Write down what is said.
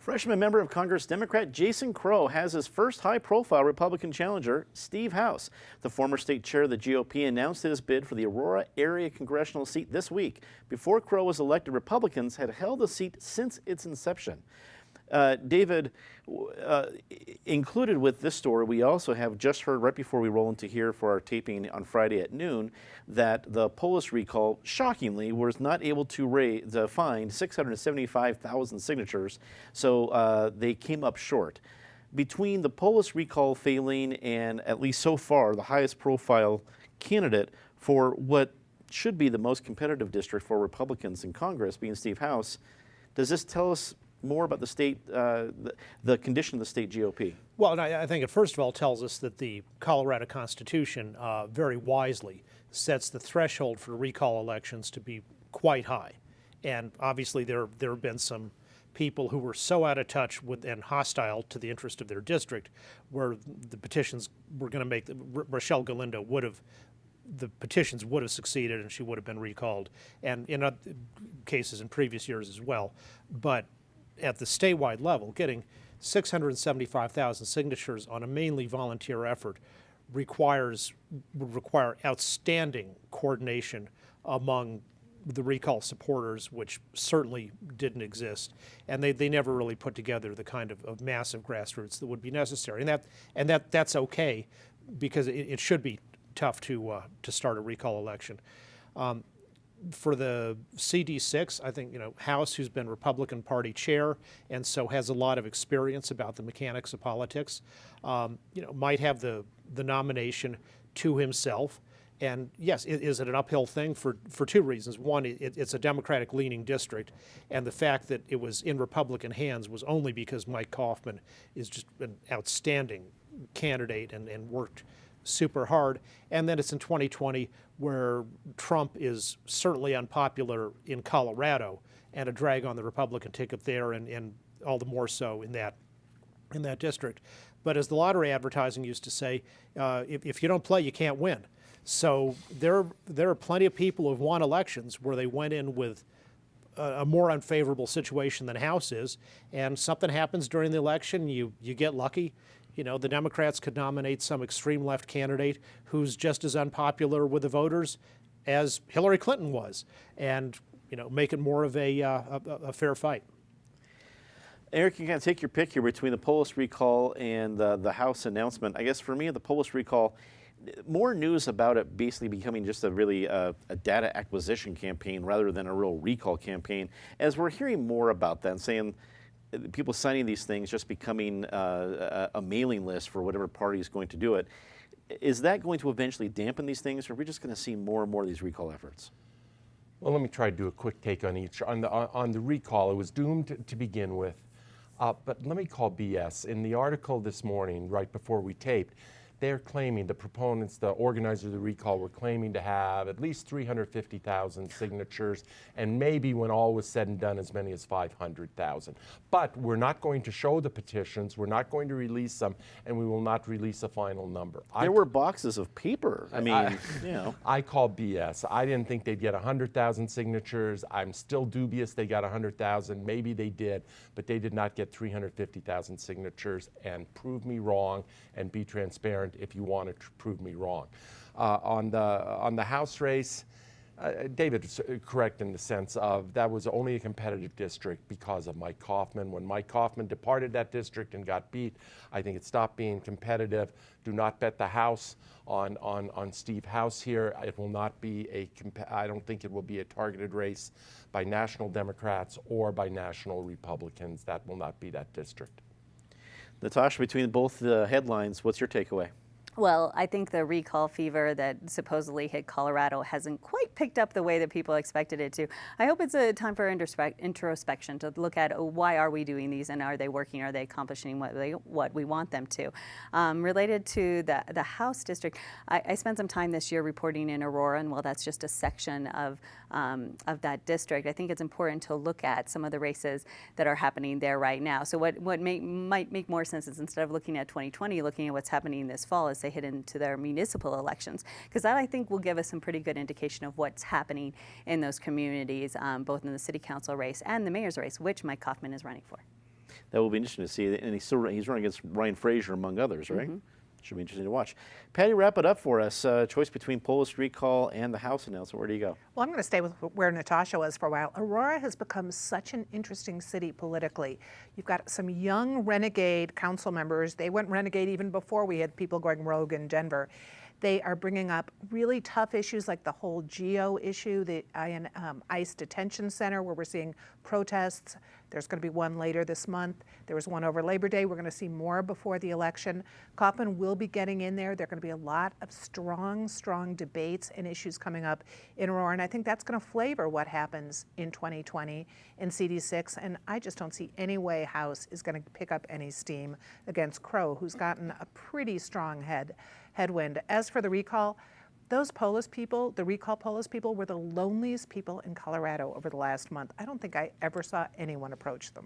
Freshman member of Congress Democrat Jason Crow has his first high-profile Republican challenger, Steve House. The former state chair of the GOP announced his bid for the Aurora-area Congressional seat this week. Before Crow was elected, Republicans had held the seat since its inception. David, included with this story, we also have just heard right before we roll into here for our taping on Friday at noon that the Polis recall, shockingly, was not able to find 675,000 signatures, so they came up short. Between the Polis recall failing and, at least so far, the highest profile candidate for what should be the most competitive district for Republicans in Congress, being Steve House, does this tell us more about the state, the condition of the state GOP? Well, and I think it first of all tells us that the Colorado Constitution very wisely sets the threshold for recall elections to be quite high. And obviously there have been some people who were so out of touch with and hostile to the interest of their district where the petitions were going to make, Rochelle Galindo would have, the petitions would have succeeded and she would have been recalled, and in other cases in previous years as well. But at the statewide level, getting 675,000 signatures on a mainly volunteer effort would require outstanding coordination among the recall supporters, which certainly didn't exist, and they never really put together the kind of massive grassroots that would be necessary, and that's okay, because it should be tough to start a recall election. For the CD6, I think, House, who's been Republican Party chair and so has a lot of experience about the mechanics of politics, might have the nomination to himself. And yes, is it an uphill thing for two reasons? One, it's a Democratic-leaning district, and the fact that it was in Republican hands was only because Mike Kaufman is just an outstanding candidate and worked super hard. And then it's in 2020, where Trump is certainly unpopular in Colorado and a drag on the Republican ticket there, and all the more so in that district. But as the lottery advertising used to say, if you don't play, you can't win. So there are plenty of people who've won elections where they went in with a more unfavorable situation than House is, and something happens during the election, you get lucky. The Democrats could nominate some extreme left candidate who's just as unpopular with the voters as Hillary Clinton was, and make it more of a fair fight. Eric, you can take your pick here between the Polis recall and the House announcement. I guess for me, the Polis recall, more news about it basically becoming just a really a data acquisition campaign rather than a real recall campaign, as we're hearing more about that and saying people signing these things just becoming a mailing list for whatever party is going to do it. Is that going to eventually dampen these things, or are we just going to see more and more of these recall efforts? Well, let me try to do a quick take on each. On the recall, it was doomed to begin with, but let me call BS. In the article this morning, right before we taped, they're claiming, the proponents, the organizers of the recall, were claiming to have at least 350,000 signatures, and maybe when all was said and done, as many as 500,000. But we're not going to show the petitions, we're not going to release them, and we will not release a final number. There were boxes of paper. I mean, I call BS. I didn't think they'd get 100,000 signatures. I'm still dubious they got 100,000. Maybe they did, but they did not get 350,000 signatures, and prove me wrong and be transparent if you want to prove me wrong. On the House race, David is correct in the sense of that was only a competitive district because of Mike Kaufman. When Mike Kaufman departed that district and got beat, I think it stopped being competitive. Do not bet the House on Steve House here. It will not be I don't think it will be a targeted race by national Democrats or by national Republicans. That will not be that district. Natasha, between both the headlines, what's your takeaway? Well, I think the recall fever that supposedly hit Colorado hasn't quite picked up the way that people expected it to. I hope it's a time for introspection to look at why are we doing these, and are they working? Are they accomplishing what we want them to? Related to the House district, I spent some time this year reporting in Aurora, and while that's just a section of that district, I think it's important to look at some of the races that are happening there right now. So what might make more sense is, instead of looking at 2020, looking at what's happening this fall as they hit into their municipal elections, because that, I think, will give us some pretty good indication of what's happening in those communities, both in the city council race and the mayor's race, which Mike Kaufman is running for. That will be interesting to see. And he's running against Ryan Frazier, among others, right? Should be interesting to watch. Patty, wrap it up for us. Choice between Polis recall and the House announcement. Where do you go? Well, I'm going to stay with where Natasha was for a while. Aurora has become such an interesting city politically. You've got some young renegade council members. They went renegade even before we had people going rogue in Denver. They are bringing up really tough issues like the whole GEO issue, the ICE detention center, where we're seeing protests. There's going to be one later this month. There was one over Labor Day. We're going to see more before the election. Kauffman will be getting in there. There are going to be a lot of strong debates and issues coming up in Aurora, and I think that's going to flavor what happens in 2020 in CD6, and I just don't see any way House is going to pick up any steam against Crow, who's gotten a pretty strong headwind. As for the recall, those Polis people, the recall Polis people, were the loneliest people in Colorado over the last month. I don't think I ever saw anyone approach them.